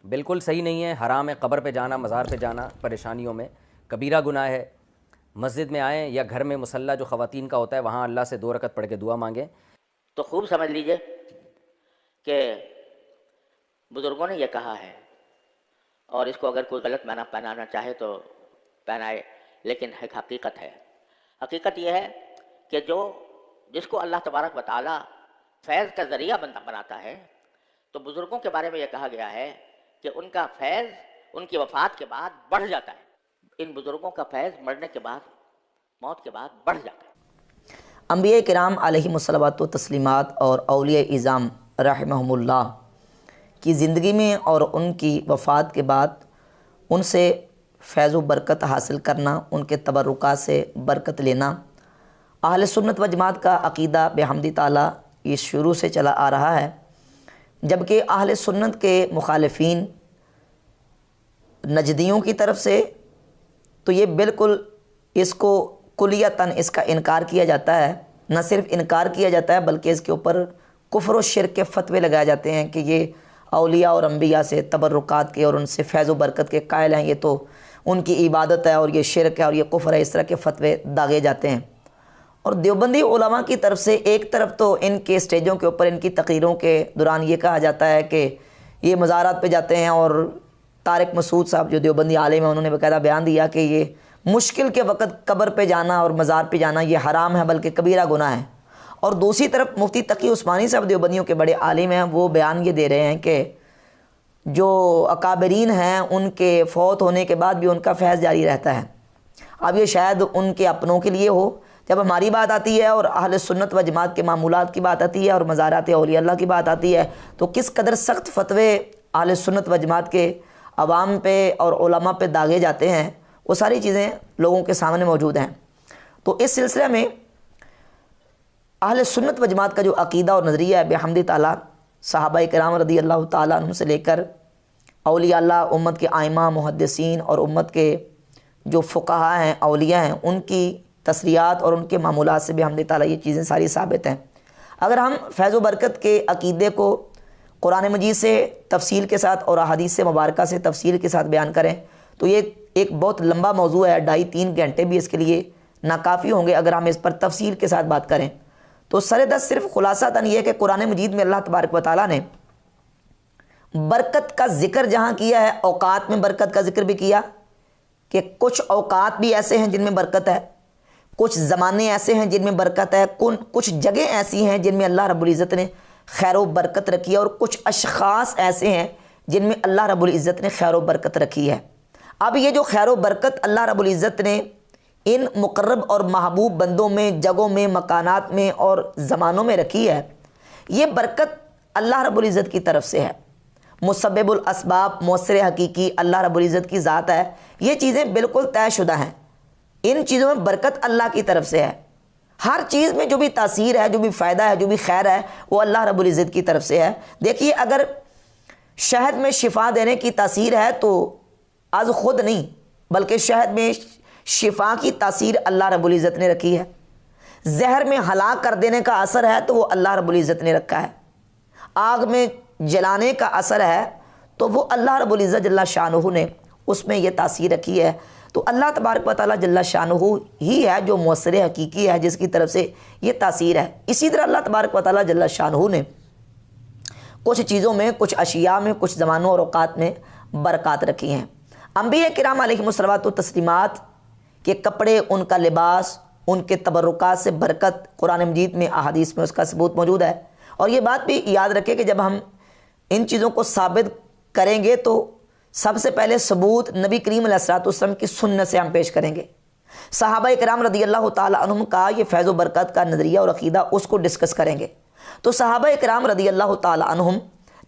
بالکل صحیح نہیں ہے، حرام ہے قبر پہ جانا، مزار پہ جانا پریشانیوں میں، کبیرہ گناہ ہے۔ مسجد میں آئیں یا گھر میں مصلی جو خواتین کا ہوتا ہے وہاں اللہ سے 2 رکعت پڑھ کے دعا مانگیں۔ تو خوب سمجھ لیجئے کہ بزرگوں نے یہ کہا ہے، اور اس کو اگر کوئی غلط معنی پہنانا چاہے تو پہنائے، لیکن ایک حقیقت ہے۔ حقیقت یہ ہے کہ جس کو اللہ تبارک و تعالیٰ فیض کا ذریعہ بناتا ہے، تو بزرگوں کے بارے میں یہ کہا گیا ہے کہ ان کا فیض ان کی وفات کے بعد بڑھ جاتا ہے۔ ان بزرگوں کا فیض مرنے کے بعد، موت کے بعد بڑھ جاتا ہے۔ انبیاء کرام علیہم الصلوات و تسلیمات اور اولیاء اعظام رحمہم اللہ کی زندگی میں اور ان کی وفات کے بعد ان سے فیض و برکت حاصل کرنا، ان کے تبرکات سے برکت لینا اہل سنت و جماعت کا عقیدہ بحمد تعالیٰ یہ شروع سے چلا آ رہا ہے، جبکہ اہل سنت کے مخالفین نجدیوں کی طرف سے تو یہ بالکل اس کو کلیتاً اس کا انکار کیا جاتا ہے۔ نہ صرف انکار کیا جاتا ہے بلکہ اس کے اوپر کفر و شرک کے فتوے لگائے جاتے ہیں کہ یہ اولیاء اور انبیاء سے تبرکات کے اور ان سے فیض و برکت کے قائل ہیں، یہ تو ان کی عبادت ہے اور یہ شرک ہے اور یہ کفر ہے، اس طرح کے فتوے داغے جاتے ہیں۔ اور دیوبندی علماء کی طرف سے ایک طرف تو ان کے اسٹیجوں کے اوپر ان کی تقریروں کے دوران یہ کہا جاتا ہے کہ یہ مزارات پہ جاتے ہیں، اور طارق مسعود صاحب جو دیوبندی عالم ہیں انہوں نے باقاعدہ بیان دیا کہ یہ مشکل کے وقت قبر پہ جانا اور مزار پہ جانا یہ حرام ہے بلکہ کبیرہ گناہ ہے۔ اور دوسری طرف مفتی تقی عثمانی صاحب دیوبندیوں کے بڑے عالم ہیں، وہ بیان یہ دے رہے ہیں کہ جو اکابرین ہیں ان کے فوت ہونے کے بعد بھی ان کا فیض جاری رہتا ہے۔ اب یہ شاید ان کے اپنوں کے لیے ہو، جب ہماری بات آتی ہے اور اہل سنت و جماعت کے معمولات کی بات آتی ہے اور مزارات اولیاء اللہ کی بات آتی ہے تو کس قدر سخت فتوے اہل سنت و جماعت کے عوام پہ اور علماء پہ داغے جاتے ہیں، وہ ساری چیزیں لوگوں کے سامنے موجود ہیں۔ تو اس سلسلے میں اہل سنت و جماعت کا جو عقیدہ اور نظریہ ہے بحمد تعالیٰ، صحابہ کرام رضی اللہ تعالیٰ عنہ سے لے کر اولیاء اللہ، امت کے ائمہ محدثین اور امت کے جو فقہاء ہیں، اولیاء ہیں، ان کی تصریحات اور ان کے معمولات سے بحمد تعالیٰ یہ چیزیں ساری ثابت ہیں۔ اگر ہم فیض و برکت کے عقیدے کو قرآن مجید سے تفصیل کے ساتھ اور احادیث مبارکہ سے تفصیل کے ساتھ بیان کریں تو یہ ایک بہت لمبا موضوع ہے، 2.5-3 گھنٹے بھی اس کے لیے ناکافی ہوں گے اگر ہم اس پر تفصیل کے ساتھ بات کریں۔ تو سر صرف خلاصہ تن یہ ہے کہ قرآن مجید میں اللہ تبارک و تعالیٰ نے برکت کا ذکر جہاں کیا ہے، اوقات میں برکت کا ذکر بھی کیا کہ کچھ اوقات بھی ایسے ہیں جن میں برکت ہے، کچھ زمانے ایسے ہیں جن میں برکت ہے، کچھ جگہیں ایسی ہیں جن میں اللہ رب العزت نے خیر و برکت رکھی ہے، اور کچھ اشخاص ایسے ہیں جن میں اللہ رب العزت نے خیر و برکت رکھی ہے۔ اب یہ جو خیر و برکت اللہ رب العزت نے ان مقرب اور محبوب بندوں میں، جگہوں میں، مکانات میں اور زمانوں میں رکھی ہے، یہ برکت اللہ رب العزت کی طرف سے ہے۔ مسبب الاسباب، مؤثر حقیقی اللہ رب العزت کی ذات ہے، یہ چیزیں بالکل طے شدہ ہیں۔ ان چیزوں میں برکت اللہ کی طرف سے ہے، ہر چیز میں جو بھی تاثیر ہے، جو بھی فائدہ ہے، جو بھی خیر ہے وہ اللہ رب العزت کی طرف سے ہے۔ دیکھیے اگر شہد میں شفا دینے کی تاثیر ہے تو از خود نہیں بلکہ شہد میں شفا کی تاثیر اللہ رب العزت نے رکھی ہے۔ زہر میں ہلاک کر دینے کا اثر ہے تو وہ اللہ رب العزت نے رکھا ہے۔ آگ میں جلانے کا اثر ہے تو وہ اللہ رب العزت جل شانہ نے اس میں یہ تاثیر رکھی ہے۔ تو اللہ تبارک و تعالیٰ جل شانہ ہی ہے جو مؤثر حقیقی ہے، جس کی طرف سے یہ تاثیر ہے۔ اسی طرح اللہ تبارک و تعالیٰ جل شانہ نے کچھ چیزوں میں، کچھ اشیاء میں، کچھ زمانوں اور اوقات میں برکات رکھی ہیں۔ انبیاء کرام علیہم الصلوات و تسلیمات کے کپڑے، ان کا لباس، ان کے تبرکات سے برکت قرآن مجید میں، احادیث میں اس کا ثبوت موجود ہے۔ اور یہ بات بھی یاد رکھیں کہ جب ہم ان چیزوں کو ثابت کریں گے تو سب سے پہلے ثبوت نبی کریم علیہ الصلوۃ والسلام کی سنت سے ہم پیش کریں گے۔ صحابہ کرام رضی اللہ تعالی عنہم کا یہ فیض و برکت کا نظریہ اور عقیدہ اس کو ڈسکس کریں گے۔ تو صحابہ کرام رضی اللہ تعالی عنہم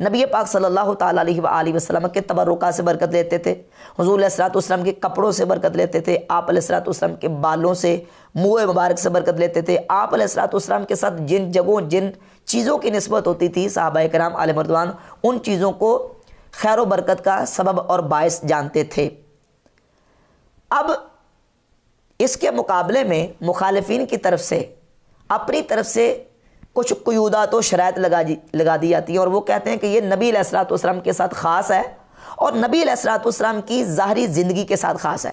نبی پاک صلی اللہ تعالی علیہ وآلہ وسلم کے تبرکات سے برکت لیتے تھے، حضور علیہ الصلوۃ والسلام کے کپڑوں سے برکت لیتے تھے، آپ علیہ الصلوۃ والسلام کے بالوں سے، منہ مبارک سے برکت لیتے تھے۔ آپ علیہ الصلوۃ والسلام کے ساتھ جن جگہوں، جن چیزوں کی نسبت ہوتی تھی صحابہ کرام علیہ رضوان ان چیزوں کو خیر و برکت کا سبب اور باعث جانتے تھے۔ اب اس کے مقابلے میں مخالفین کی طرف سے اپنی طرف سے کچھ قیودات و شرائط لگا دی جاتی ہیں، اور وہ کہتے ہیں کہ یہ نبی علیہ الصلوۃ والسلام کے ساتھ خاص ہے اور نبی علیہ الصلوۃ والسلام کی ظاہری زندگی کے ساتھ خاص ہے،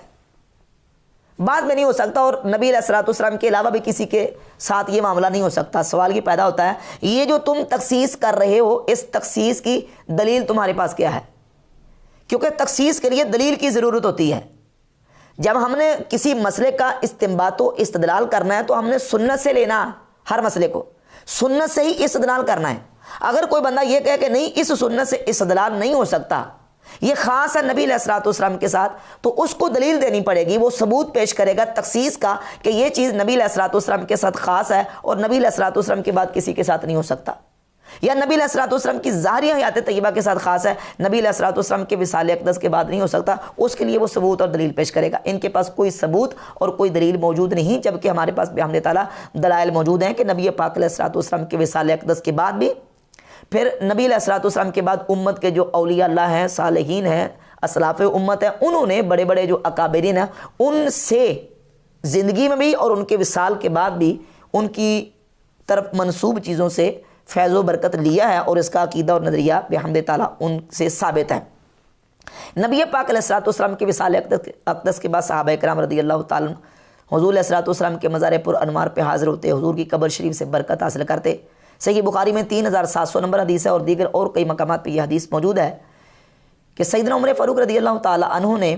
بعد میں نہیں ہو سکتا، اور نبی علیہ الصلوۃ والسلام کے علاوہ بھی کسی کے ساتھ یہ معاملہ نہیں ہو سکتا۔ سوال یہ پیدا ہوتا ہے یہ جو تم تخصیص کر رہے ہو اس تخصیص کی دلیل تمہارے پاس کیا ہے؟ کیونکہ تخصیص کے لیے دلیل کی ضرورت ہوتی ہے۔ جب ہم نے کسی مسئلے کا استنباط و استدلال کرنا ہے تو ہم نے سنت سے لینا، ہر مسئلے کو سنت سے ہی استدلال کرنا ہے۔ اگر کوئی بندہ یہ کہے کہ نہیں اس سنت سے استدلال نہیں ہو سکتا، یہ خاص ہے نبی علیہ الصلوۃ والسلام کے ساتھ، تو اس کو دلیل دینی پڑے گی، وہ ثبوت پیش کرے گا تخصیص کا کہ یہ چیز نبی علیہ الصلوۃ والسلام کے ساتھ خاص ہے اور نبی علیہ الصلوۃ والسلام کے بعد کسی کے ساتھ نہیں ہو سکتا، یا نبی علیہ الصلوۃ والسلام کی ظاہری حیات طیبہ کے ساتھ خاص ہے، نبی علیہ الصلوۃ والسلام کے وصال اقدس کے بعد نہیں ہو سکتا، اس کے لیے وہ ثبوت اور دلیل پیش کرے گا۔ ان کے پاس کوئی ثبوت اور کوئی دلیل موجود نہیں، جبکہ ہمارے پاس بحمد تعالیٰ دلائل موجود ہیں کہ نبی پاک علیہ الصلوۃ والسلام کے وصال اقدس کے بعد بھی، پھر نبی علیہ الصلوۃ والسلام کے بعد امت کے جو اولیاء اللہ ہیں، صالحین ہیں، اسلاف امت ہیں، انہوں نے بڑے بڑے جو اکابرین ہیں ان سے زندگی میں بھی اور ان کے وصال کے بعد بھی ان کی طرف منسوب چیزوں سے فیض و برکت لیا ہے، اور اس کا عقیدہ اور نظریہ بحمد تعالیٰ ان سے ثابت ہے۔ نبی پاک علیہ الصلوۃ والسلام کے وصال اقدس کے بعد صحابہ کرام رضی اللہ تعالیٰ حضور علیہ الصلوۃ والسلام کے مزار پر انوار پہ حاضر ہوتے، حضور کی قبر شریف سے برکت حاصل کرتے۔ صحیح بخاری میں 3700 نمبر حدیث ہے، اور دیگر اور کئی مقامات پہ یہ حدیث موجود ہے کہ سیدنا عمر فاروق رضی اللہ تعالیٰ عنہ نے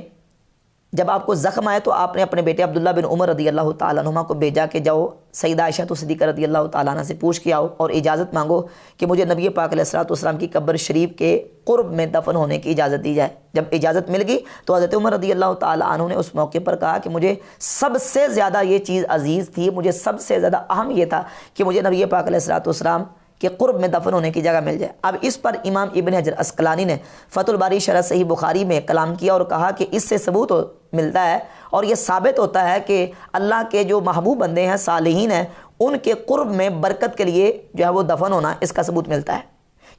جب آپ کو زخم آئے تو آپ نے اپنے بیٹے عبداللہ بن عمر رضی اللہ تعالیٰ عنہما کو بھیجا کہ جاؤ سیدہ عائشہ صدیقہ رضی اللہ تعالیٰ عنہ سے پوچھ کے آؤ اور اجازت مانگو کہ مجھے نبی پاک علیہ الصلوۃ والسلام کی قبر شریف کے قرب میں دفن ہونے کی اجازت دی جائے۔ جب اجازت مل گئی تو حضرت عمر رضی اللہ تعالیٰ عنہ نے اس موقع پر کہا کہ مجھے سب سے زیادہ یہ چیز عزیز تھی، مجھے سب سے زیادہ اہم یہ تھا کہ مجھے نبی پاک علیہ الصلوۃ والسلام کہ قرب میں دفن ہونے کی جگہ مل جائے۔ اب اس پر امام ابن حجر عسقلانی نے فتح الباری شرح صحیح بخاری میں کلام کیا اور کہا کہ اس سے ثبوت ملتا ہے اور یہ ثابت ہوتا ہے کہ اللہ کے جو محبوب بندے ہیں، صالحین ہیں، ان کے قرب میں برکت کے لیے جو ہے وہ دفن ہونا، اس کا ثبوت ملتا ہے،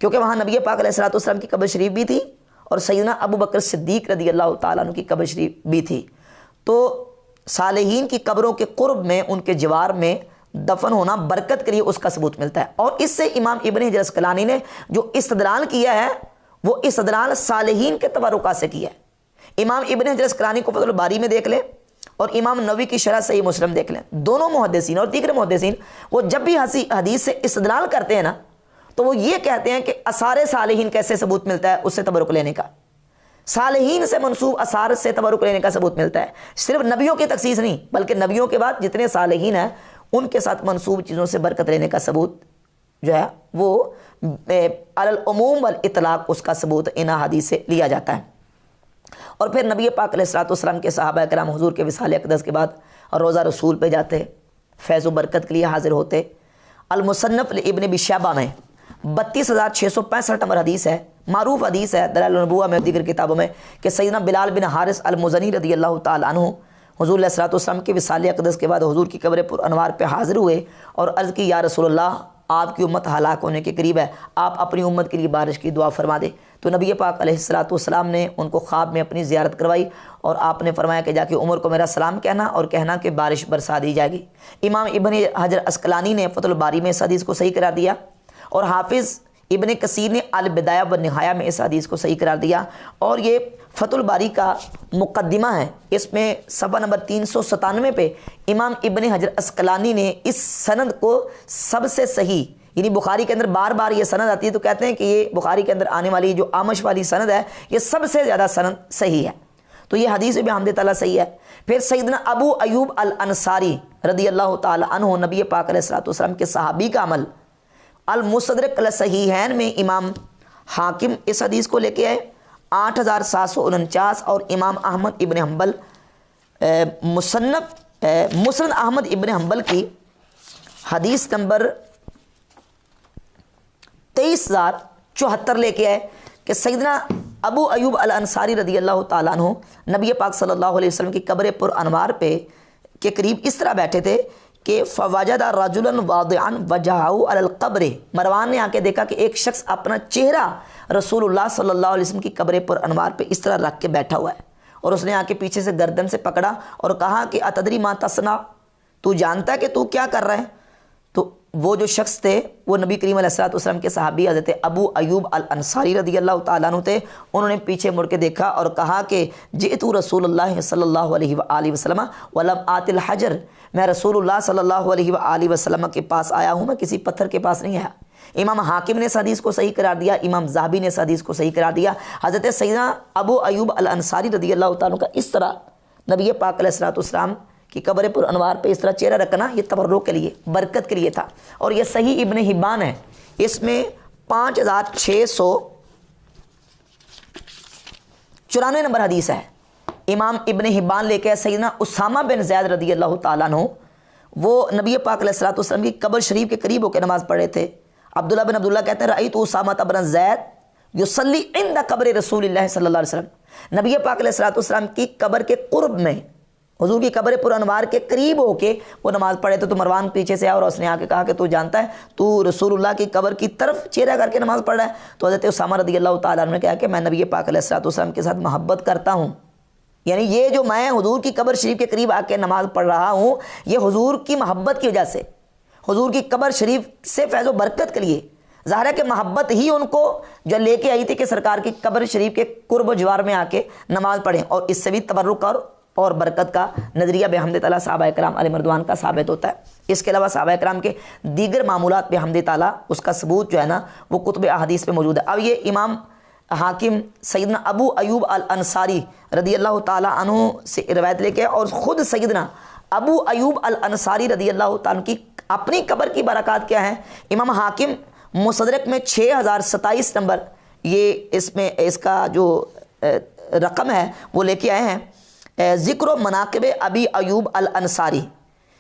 کیونکہ وہاں نبی پاک علیہ الصلوۃ والسلام کی قبر شریف بھی تھی اور سیدنا ابو بکر صدیق رضی اللہ تعالیٰ عنہ کی قبر شریف بھی تھی، تو صالحین کی قبروں کے قرب میں ان کے جوار میں دفن ہونا برکت کے لیے اس کا ثبوت ملتا ہے۔ اور اس سے امام ابن حجر عسقلانی نے جو استدلال کیا ہے وہ استدلال صالحین کے تبرکات سے کیا ہے۔ امام ابن حجر عسقلانی کو فتح الباری میں دیکھ لیں اور امام نووی کی شرح صحیح مسلم دیکھ لیں، دونوں محدثین اور دیگر محدثین وہ جب بھی حدیث سے استدلال کرتے ہیں نا تو وہ یہ کہتے ہیں کہ آثار صالحین کیسے ثبوت ملتا ہے اس سے تبرک لینے کا، صالحین سے منسوب آثار سے تبرک لینے کا ثبوت ملتا ہے، صرف نبیوں کی تخصیص نہیں بلکہ نبیوں کے بعد جتنے صالحین ہیں ان کے ساتھ منسوب چیزوں سے برکت لینے کا ثبوت جو ہے وہ علی العموم والاطلاق اس کا ثبوت ان حدیث سے لیا جاتا ہے۔ اور پھر نبی پاک علیہ الصلوۃ والسلام کے صحابہ کرام حضور کے وصال اقدس کے بعد روضہ رسول پہ جاتے، فیض و برکت کے لیے حاضر ہوتے۔ المصنف لابن ابی شیبہ میں 32665 نمبر حدیث ہے، معروف حدیث ہے دلائل النبوہ میں اور دیگر کتابوں میں کہ سیدنا بلال بن حارث المزنی رضی اللہ تعالیٰ عنہ حضور علیہ الصلوۃ والسلام کے وصال اقدس کے بعد حضور کی قبر پر انوار پہ حاضر ہوئے اور عرض کی یا رسول اللہ آپ کی امت ہلاک ہونے کے قریب ہے، آپ اپنی امت کے لیے بارش کی دعا فرما دیں۔ تو نبی پاک علیہ الصلوۃ والسلام نے ان کو خواب میں اپنی زیارت کروائی اور آپ نے فرمایا کہ جا کے عمر کو میرا سلام کہنا اور کہنا کہ بارش برسا دی جائے گی۔ امام ابن حجر عسقلانی نے فتح الباری میں اس حدیث کو صحیح قرار دیا اور حافظ ابن کثیر نے البدایہ والنہایہ میں اس حدیث کو صحیح قرار دیا، اور یہ فتح الباری کا مقدمہ ہے، اس میں صفحہ نمبر 397 پہ امام ابن حجر عسقلانی نے اس سند کو سب سے صحیح، یعنی بخاری کے اندر بار بار یہ سند آتی ہے تو کہتے ہیں کہ یہ بخاری کے اندر آنے والی جو آمش والی سند ہے یہ سب سے زیادہ سند صحیح ہے، تو یہ حدیث بھی بحمد تعالیٰ صحیح ہے۔ پھر سیدنا ابو ایوب الانصاری رضی اللہ تعالیٰ عنہ نبی پاک علیہ الصلوۃ والسلام کے صحابی کا عمل المستدرک الصحیحین میں امام حاکم اس حدیث کو لے کے آئے 8749، اور امام احمد ابن حنبل مسند احمد ابن حنبل کی حدیث نمبر 23074 لے کے آئے کہ سیدنا ابو ایوب الانصاری رضی اللہ تعالیٰ عنہ نبی پاک صلی اللہ علیہ وسلم کی قبر پر انوار پہ کے قریب اس طرح بیٹھے تھے کہ فوجد رجلا واضعا وجهه علی القبر، مروان نے آ کے دیکھا کہ ایک شخص اپنا چہرہ رسول اللہ صلی اللہ علیہ وسلم کی قبر پر انوار پہ اس طرح رکھ کے بیٹھا ہوا ہے، اور اس نے آ کے پیچھے سے گردن سے پکڑا اور کہا کہ اتدری ما تصنع، تو جانتا ہے کہ تو کیا کر رہا ہے؟ تو وہ جو شخص تھے وہ نبی کریم علیہ الصلوۃ والسلام کے صحابی حضرت ابو ایوب الانصاری رضی اللہ تعالیٰ عنہ تھے. انہوں نے پیچھے مڑ کے دیکھا اور کہا کہ جئت رسول اللہ صلی اللہ علیہ وآلہ وسلم ولم آت الحجر، میں رسول اللہ صلی اللہ علیہ وآلہ وسلم کے پاس آیا ہوں، میں کسی پتھر کے پاس نہیں آیا. امام حاکم نے اس حدیث کو صحیح قرار دیا، امام ذہبی نے اس حدیث کو صحیح قرار دیا. حضرت سیدنا ابو ایوب الانصاری رضی اللہ تعالیٰ عنہ کا اس طرح نبی پاک علیہ الصلوۃ والسلام کی قبر پر انوار پہ اس طرح چہرہ رکھنا یہ تبرک کے لیے، برکت کے لیے تھا. اور یہ صحیح ابن حبان ہے، اس میں 5694 نمبر حدیث ہے. امام ابن حبان لے کے سیدنا اسامہ بن زید رضی اللہ تعالیٰ عنہ، وہ نبی پاک علیہ الصلوۃ والسلام کی قبر شریف کے قریب ہو کے نماز پڑھ رہے تھے. عبداللہ بن عبداللہ کہتے ہیں رأیت اسامہ بن زید یصلی عند قبر رسول اللہ صلی اللہ علیہ وسلم، نبی پاک علیہ الصلوۃ والسلام کی قبر کے قرب میں، حضور کی قبر پر انوار کے قریب ہو کے وہ نماز پڑھے تھے. تو مروان پیچھے سے آیا اور اس نے آ کے کہا کہ تو جانتا ہے تو رسول اللہ کی قبر کی طرف چہرہ کر کے نماز پڑھ رہا ہے؟ تو حضرت اسامہ رضی اللہ تعالیٰ عنہ نے کہا کہ میں نبی پاک علیہ الصلوۃ والسلام کے ساتھ محبت کرتا ہوں، یعنی یہ جو میں حضور کی قبر شریف کے قریب آ کے نماز پڑھ رہا ہوں یہ حضور کی محبت کی وجہ سے، حضور کی قبر شریف سے فیض و برکت کے لیے. ظاہر ہے کہ محبت ہی ان کو جو لے کے آئی تھی کہ سرکار کی قبر شریف کے قرب و جوار میں آ کے نماز پڑھیں، اور اس سے بھی تبرک اور برکت کا نظریہ بحمد تعالیٰ صحابہ کرام علیہ مردوان کا ثابت ہوتا ہے. اس کے علاوہ صحابہ کرام کے دیگر معمولات بحمد تعالیٰ اس کا ثبوت جو ہے نا وہ کتب احادیث پہ موجود ہے. اب یہ امام حاکم سیدنا ابو ایوب الانصاری رضی اللہ تعالیٰ عنہ سے روایت لے کے، اور خود سیدنا ابو ایوب الانصاری رضی اللہ تعالیٰ عنہ کی اپنی قبر کی برکات کیا ہیں. امام حاکم مصدرک میں 6027 نمبر یہ اس میں اس کا جو رقم ہے وہ لے کے آئے ہیں. ذکر و مناقب ابی ایوب الانصاری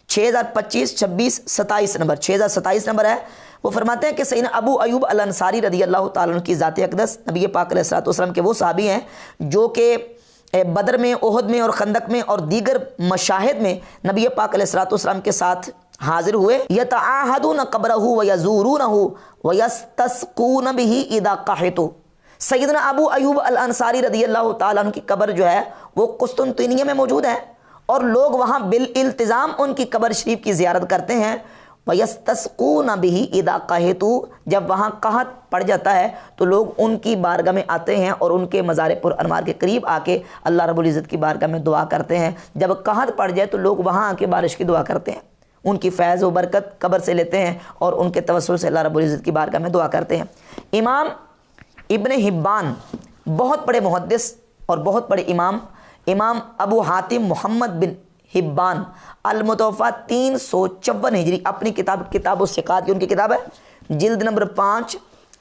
6025 26 27 نمبر 6027 نمبر ہے. وہ فرماتے ہیں کہ سیدنا ابو ایوب الانصاری رضی اللہ تعالیٰ عنہ کی ذات اقدس نبی پاک علیہ الصلوۃ والسلام کے وہ صحابی ہیں جو کہ بدر میں، احد میں اور خندق میں اور دیگر مشاہد میں نبی پاک علیہ الصلوۃ والسلام کے ساتھ حاضر ہوئے. یتعاہدون قبرہ ویزورونہ ویستسقون بہ اذا قحطوا. سیدنا ابو ایوب الانصاری رضی اللہ تعالیٰ عنہ کی قبر جو ہے وہ قسطنطنیہ میں موجود ہے، اور لوگ وہاں بالالتزام ان کی قبر شریف کی زیارت کرتے ہیں. وَيَسْتَسْقُونَ بِهِ اِذَا قَحِطُوا. جب وہاں قحط پڑ جاتا ہے تو لوگ ان کی بارگاہ میں آتے ہیں اور ان کے مزار پر انوار کے قریب آ کے اللہ رب العزت کی بارگاہ میں دعا کرتے ہیں. جب قحط پڑ جائے تو لوگ وہاں آ کے بارش کی دعا کرتے ہیں، ان کی فیض و برکت قبر سے لیتے ہیں اور ان کے توسل سے اللہ رب العزت کی بارگاہ میں دعا کرتے ہیں. امام ابن حبان بہت بڑے محدث اور بہت بڑے امام ابو حاتم محمد بن حبان المتوفا 354 ہجری اپنی کتاب الثقات کی ان کی کتاب ہے، جلد نمبر 5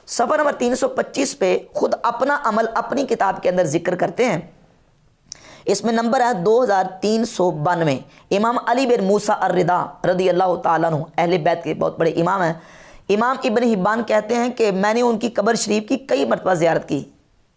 صفحہ نمبر 325 پہ خود اپنا عمل اپنی کتاب کے اندر ذکر کرتے ہیں. اس میں نمبر ہے 2392. امام علی بن موسیٰ الرضا رضی اللہ تعالیٰ عنہ اہل بیت کے بہت بڑے امام ہیں. امام ابن حبان کہتے ہیں کہ میں نے ان کی قبر شریف کی کئی مرتبہ زیارت کی.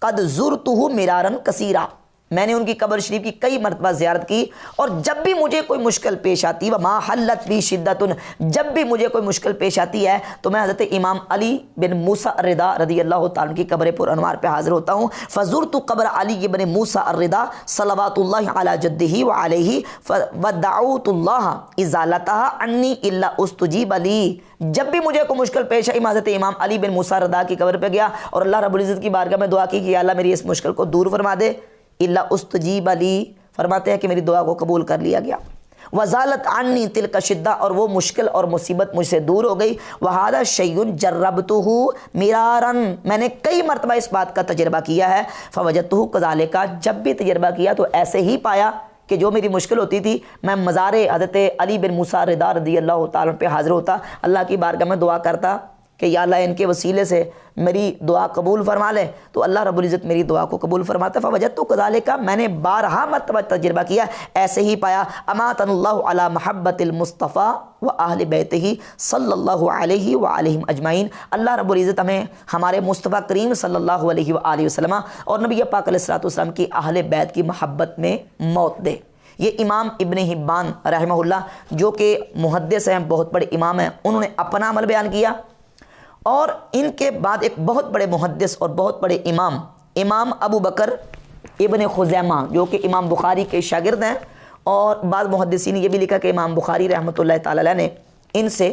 قد زرتہ مرارا کثیرا. میں نے ان کی قبر شریف کی کئی مرتبہ زیارت کی، اور جب بھی مجھے کوئی مشکل پیش آتی وما حلت بی شدت، جب بھی مجھے کوئی مشکل پیش آتی ہے تو میں حضرت امام علی بن موسیٰ الرضا رضی اللہ تعالیٰ کی قبر پر انوار پہ حاضر ہوتا ہوں. فزرت قبر علی بن موسیٰ الرضا صلوات اللہ علی جدہ وعلیہ ودعوت اللہ ازالتها عنی الا استجیب لی. جب بھی مجھے کوئی مشکل پیش آئی میں حضرت امام علی بن موسیٰ الرضا کی قبر پہ گیا اور اللہ رب العزت کی بارگاہ میں دعا کی کہ یا اللہ میری اس مشکل کو دور فرما دے. الا استجیب لی، فرماتے ہیں کہ میری دعا کو قبول کر لیا گیا. وزالت عنی تلک شدہ، اور وہ مشکل اور مصیبت مجھ سے دور ہو گئی. وہذا شیء جربتہ مرارا، میں نے کئی مرتبہ اس بات کا تجربہ کیا ہے. فوجدتہ کذالک، جب بھی تجربہ کیا تو ایسے ہی پایا کہ جو میری مشکل ہوتی تھی میں مزار حضرت علی بن موسیٰ الرضا رضی اللہ تعالیٰ پہ حاضر ہوتا، اللہ کی بارگاہ میں دعا کرتا کہ یا اللہ ان کے وسیلے سے میری دعا قبول فرما لے، تو اللہ رب العزت میری دعا کو قبول فرماتا. فوجدت کذالک، میں نے بارہا مرتبہ تجربہ کیا، ایسے ہی پایا. اماتن اللہ علی محبت المصطفیٰ و اہل بیتہ صلی اللہ علیہ وآلہ اجمعین. اللہ رب العزت ہمیں ہمارے مصطفیٰ کریم صلی اللہ علیہ وآلہ وسلم اور نبی پاک علیہ الصلوۃ والسلام کی اہل بیت کی محبت میں موت دے. یہ امام ابن حبان رحمہ اللہ جو کہ محدث ہیں، بہت بڑے امام ہیں، انہوں نے اپنا عمل بیان کیا. اور ان کے بعد ایک بہت بڑے محدث اور بہت بڑے امام ابو بکر ابن خزیمہ جو کہ امام بخاری کے شاگرد ہیں، اور بعض محدثین نے یہ بھی لکھا کہ امام بخاری رحمۃ اللہ تعالی علیہ نے ان سے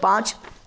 5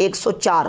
104,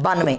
92।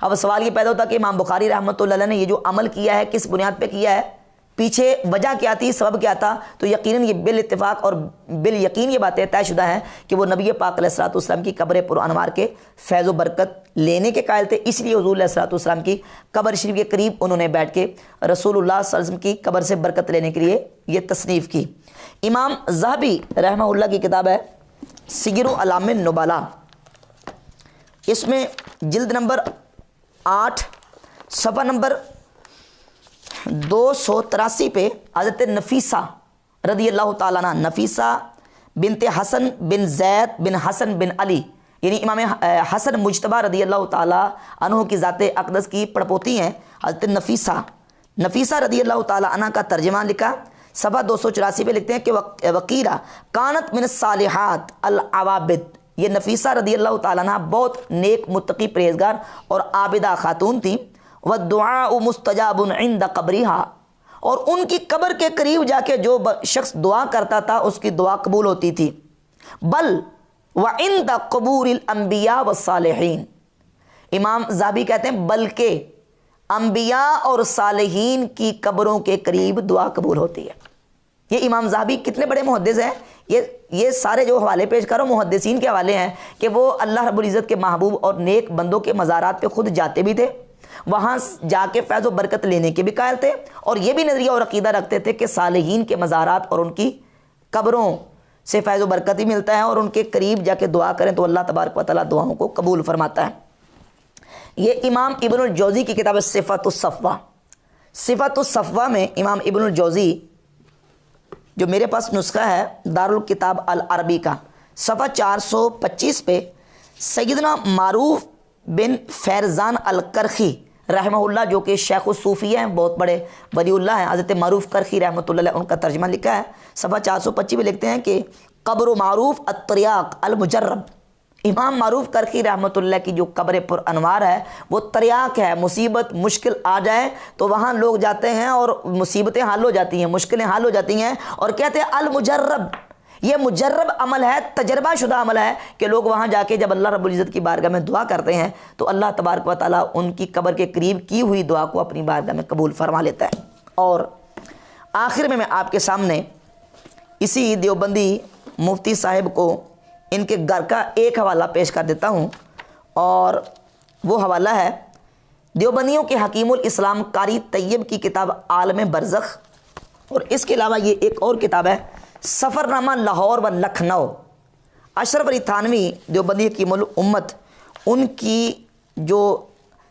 اب سوال یہ پیدا ہوتا کہ امام بخاری رحمۃ اللہ علیہ نے یہ جو عمل کیا ہے کس بنیاد پہ کیا ہے، پیچھے وجہ کیا تھی، سبب کیا تھا؟ تو یقیناً یہ بالاتفاق اور بالیقین یہ باتیں طے شدہ ہیں کہ وہ نبی پاک علیہ الصلوۃ والسلام کی قبر پر انوار کے فیض و برکت لینے کے قائل تھے، اس لیے حضور علیہ الصلوۃ والسلام کی قبر شریف کے قریب انہوں نے بیٹھ کے رسول اللہ صلی اللہ علیہ وسلم کی قبر سے برکت لینے کے لیے یہ تصنیف کی۔ امام ذہبی رحمہ اللہ کی کتاب ہے سیر اعلام النبلاء، اس میں جلد نمبر 8 صفحہ نمبر 283 پہ حضرت نفیسہ رضی اللہ تعالیٰ عنہ، نفیسہ بنت حسن بن زید بن حسن بن علی، یعنی امام حسن مجتبی رضی اللہ تعالیٰ عنہ کی ذات اقدس کی پڑپوتی ہیں حضرت نفیسہ رضی اللہ تعالیٰ عنہ کا ترجمہ لکھا صفحہ 284 پہ لکھتے ہیں کہ وقیرہ کانت من الصالحات العوابد، یہ نفیسہ رضی اللہ تعالیٰ عنہ بہت نیک متقی پرہیزگار اور عابدہ خاتون تھیں، والدعاء مستجاب عند قبرها، اور ان کی قبر کے قریب جا کے جو شخص دعا کرتا تھا اس کی دعا قبول ہوتی تھی، بل وعند قبور الانبیاء والصالحین، امام ذہبی کہتے ہیں بلکہ انبیاء اور صالحین کی قبروں کے قریب دعا قبول ہوتی ہے۔ یہ امام ذہبی کتنے بڑے محدث ہیں، یہ سارے جو حوالے پیش کرو محدثین کے حوالے ہیں کہ وہ اللہ رب العزت کے محبوب اور نیک بندوں کے مزارات پہ خود جاتے بھی تھے، وہاں جا کے فیض و برکت لینے کے بھی قائل تھے، اور یہ بھی نظریہ اور عقیدہ رکھتے تھے کہ صالحین کے مزارات اور ان کی قبروں سے فیض و برکت ہی ملتا ہے، اور ان کے قریب جا کے دعا کریں تو اللہ تبارک و تعالیٰ دعاؤں کو قبول فرماتا ہے۔ یہ امام ابن الجوزی کی کتاب صفۃ الصفوہ، صفۃ الصفوہ میں امام ابن الجوزی، جو میرے پاس نسخہ ہے دارالکتاب العربی کا، صفحہ 425 پہ سیدنا معروف بن فیرزان الکرخی رحمہ اللہ، جو کہ شیخ الصوفیہ ہیں، بہت بڑے ولی اللہ ہیں، حضرت معروف کرخی رحمۃ اللہ علیہ، ان کا ترجمہ لکھا ہے صفحہ 425 پہ لکھتے ہیں کہ قبر معروف التریاق المجرب، امام معروف کرخی رحمۃ اللہ کی جو قبر پر انوار ہے وہ تریاق ہے، مصیبت مشکل آ جائے تو وہاں لوگ جاتے ہیں اور مصیبتیں حل ہو جاتی ہیں، مشکلیں حل ہو جاتی ہیں، اور کہتے ہیں المجرب، یہ مجرب عمل ہے، تجربہ شدہ عمل ہے کہ لوگ وہاں جا کے جب اللہ رب العزت کی بارگاہ میں دعا کرتے ہیں تو اللہ تبارک و تعالیٰ ان کی قبر کے قریب کی ہوئی دعا کو اپنی بارگاہ میں قبول فرما لیتا ہے۔ اور آخر میں آپ کے سامنے اسی دیوبندی مفتی صاحب کو ان کے گھر کا ایک حوالہ پیش کر دیتا ہوں، اور وہ حوالہ ہے دیوبندیوں کے حکیم الاسلام قاری طیب کی کتاب عالم برزخ، اور اس کے علاوہ یہ ایک اور کتاب ہے سفر نامہ لاہور و لکھنؤ، اشرف علی تھانوی دیوبندی حکیم الامت، ان کی جو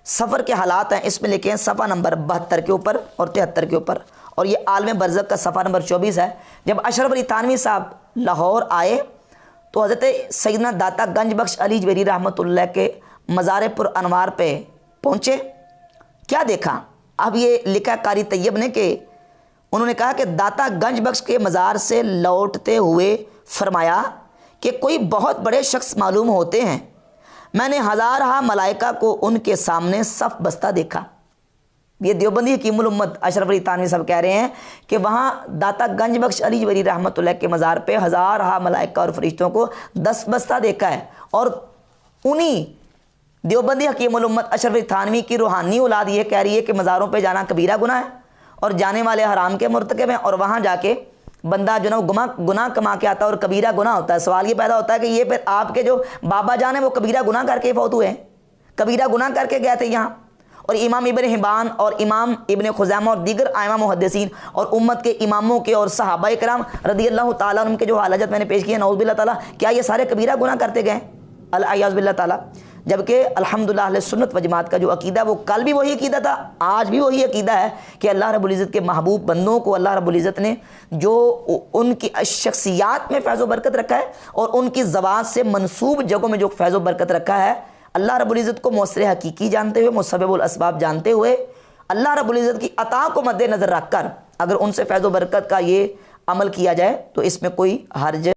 سفر کے حالات ہیں اس میں لکھے ہیں صفحہ نمبر 72 کے اوپر اور 73 کے اوپر، اور یہ عالم برزخ کا صفحہ نمبر 24 ہے۔ جب اشرف علی تھانوی صاحب لاہور آئے تو حضرت سیدنا داتا گنج بخش علی جویری رحمۃ اللہ کے مزار پر انوار پہ پہنچے، کیا دیکھا؟ اب یہ لکھا قاری طیب نے کہ انہوں نے کہا کہ داتا گنج بخش کے مزار سے لوٹتے ہوئے فرمایا کہ کوئی بہت بڑے شخص معلوم ہوتے ہیں، میں نے ہزارہ ملائکہ کو ان کے سامنے صف بستہ دیکھا۔ یہ دیوبندی حکیم الامت اشرف علی تھانوی صاحب کہہ رہے ہیں کہ وہاں داتا گنج بخش علی جویری رحمۃ اللہ کے مزار پہ ہزارہ ملائکہ اور فرشتوں کو دستبستہ دیکھا ہے، اور انہی دیوبندی حکیم الامت اشرف علی تھانوی کی روحانی اولاد یہ کہہ رہی ہے کہ مزاروں پہ جانا کبیرہ گناہ ہے اور جانے والے حرام کے مرتکب ہیں، اور وہاں جا کے بندہ جو نا گناہ کما کے آتا ہے اور کبیرہ گناہ ہوتا ہے۔ سوال یہ پیدا ہوتا ہے کہ یہ پھر آپ کے جو بابا جان ہیں وہ کبیرہ گناہ کر کے فوت ہوئے ہیں، کبیرہ گناہ کر کے گئے تھے یہاں، اور امام ابن حبان اور امام ابن خزیمہ اور دیگر ائمہ محدثین اور امت کے اماموں کے اور صحابہ کرام رضی اللہ تعالیٰ عنہ کے جو حالات میں نے پیش کیے، نعوذ باللہ تعالیٰ، کیا یہ سارے کبیرہ گناہ کرتے گئے؟ الیاذ باللہ تعالیٰ۔ جبکہ الحمدللہ اہل سنت و جماعت کا جو عقیدہ وہ کل بھی وہی عقیدہ تھا، آج بھی وہی عقیدہ ہے کہ اللہ رب العزت کے محبوب بندوں کو اللہ رب العزت نے جو ان کی شخصیات میں فیض و برکت رکھا ہے اور ان کی ذوات سے منسوب جگہوں میں جو فیض و برکت رکھا ہے، اللہ رب العزت کو مؤثر حقیقی جانتے ہوئے، مسبب الاسباب جانتے ہوئے، اللہ رب العزت کی عطا کو مد نظر رکھ کر اگر ان سے فیض و برکت کا یہ عمل کیا جائے تو اس میں کوئی حرج